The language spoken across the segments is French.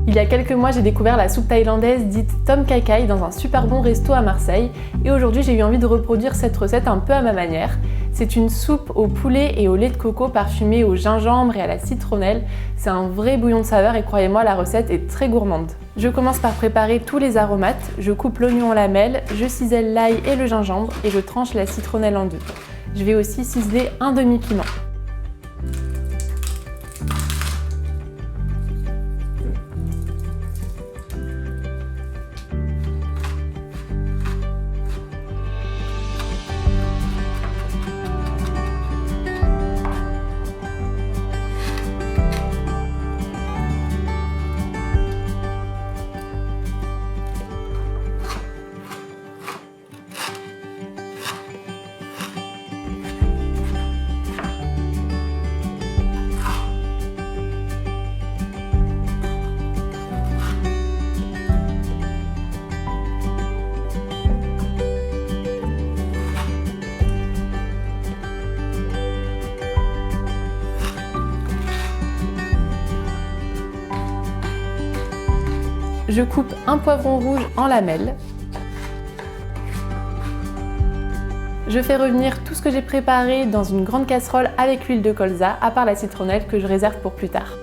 Il y a quelques mois, j'ai découvert la soupe thaïlandaise dite Tom Kha Kai dans un super bon resto à Marseille et aujourd'hui j'ai eu envie de reproduire cette recette un peu à ma manière. C'est une soupe au poulet et au lait de coco parfumée au gingembre et à la citronnelle. C'est un vrai bouillon de saveur et croyez-moi, la recette est très gourmande. Je commence par préparer tous les aromates, je coupe l'oignon en lamelles, je cisèle l'ail et le gingembre et je tranche la citronnelle en deux. Je vais aussi ciseler un demi-piment. Je coupe un poivron rouge en lamelles. Je fais revenir tout ce que j'ai préparé dans une grande casserole avec l'huile de colza, à part la citronnelle que je réserve pour plus tard.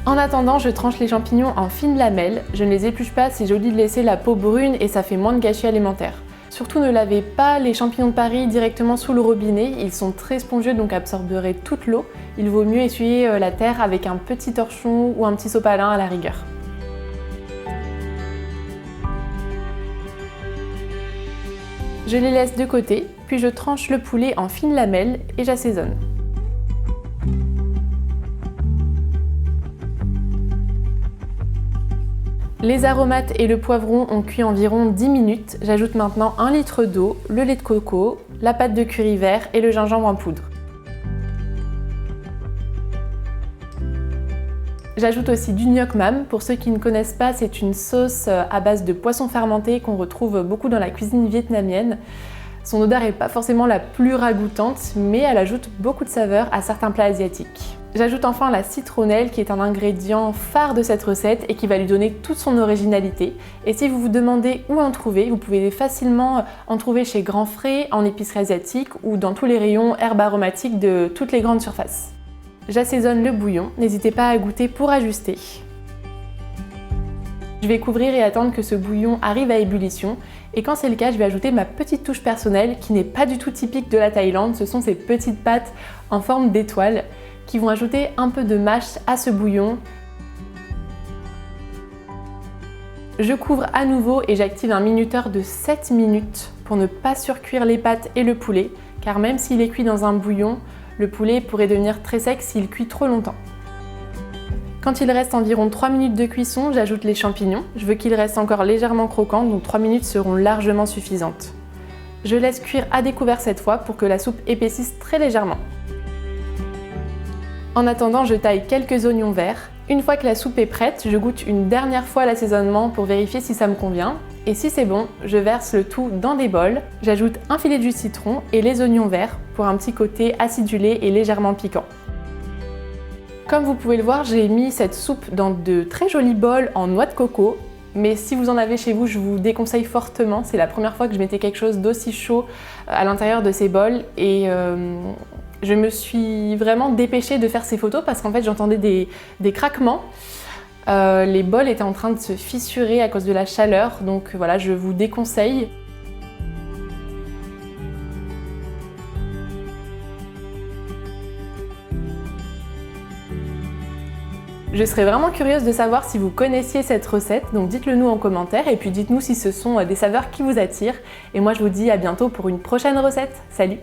En attendant, je tranche les champignons en fines lamelles. Je ne les épluche pas, c'est joli de laisser la peau brune et ça fait moins de gâchis alimentaire. Surtout ne lavez pas les champignons de Paris directement sous le robinet, ils sont très spongieux donc absorberaient toute l'eau. Il vaut mieux essuyer la terre avec un petit torchon ou un petit sopalin à la rigueur. Je les laisse de côté, puis je tranche le poulet en fines lamelles et j'assaisonne. Les aromates et le poivron ont cuit environ 10 minutes. J'ajoute maintenant 1 litre d'eau, le lait de coco, la pâte de curry vert et le gingembre en poudre. J'ajoute aussi du nuoc mam. Pour ceux qui ne connaissent pas, c'est une sauce à base de poisson fermenté qu'on retrouve beaucoup dans la cuisine vietnamienne. Son odeur n'est pas forcément la plus ragoûtante, mais elle ajoute beaucoup de saveur à certains plats asiatiques. J'ajoute enfin la citronnelle qui est un ingrédient phare de cette recette et qui va lui donner toute son originalité. Et si vous vous demandez où en trouver, vous pouvez facilement en trouver chez Grand Frais, en épicerie asiatique ou dans tous les rayons herbes aromatiques de toutes les grandes surfaces. J'assaisonne le bouillon, n'hésitez pas à goûter pour ajuster. Je vais couvrir et attendre que ce bouillon arrive à ébullition et quand c'est le cas, je vais ajouter ma petite touche personnelle qui n'est pas du tout typique de la Thaïlande, ce sont ces petites pâtes en forme d'étoile qui vont ajouter un peu de mâche à ce bouillon. Je couvre à nouveau et j'active un minuteur de 7 minutes pour ne pas surcuire les pâtes et le poulet, car même s'il est cuit dans un bouillon, le poulet pourrait devenir très sec s'il cuit trop longtemps. Quand il reste environ 3 minutes de cuisson, j'ajoute les champignons. Je veux qu'ils restent encore légèrement croquants, donc 3 minutes seront largement suffisantes. Je laisse cuire à découvert cette fois pour que la soupe épaississe très légèrement. En attendant, je taille quelques oignons verts. Une fois que la soupe est prête, je goûte une dernière fois l'assaisonnement pour vérifier si ça me convient. Et si c'est bon, je verse le tout dans des bols. J'ajoute un filet de jus de citron et les oignons verts pour un petit côté acidulé et légèrement piquant. Comme vous pouvez le voir, j'ai mis cette soupe dans de très jolis bols en noix de coco. Mais si vous en avez chez vous, je vous déconseille fortement. C'est la première fois que je mettais quelque chose d'aussi chaud à l'intérieur de ces bols et je me suis vraiment dépêchée de faire ces photos parce qu'en fait j'entendais des craquements. Les bols étaient en train de se fissurer à cause de la chaleur, donc voilà, je vous déconseille. Je serais vraiment curieuse de savoir si vous connaissiez cette recette, donc dites-le nous en commentaire et puis dites-nous si ce sont des saveurs qui vous attirent. Et moi je vous dis à bientôt pour une prochaine recette. Salut!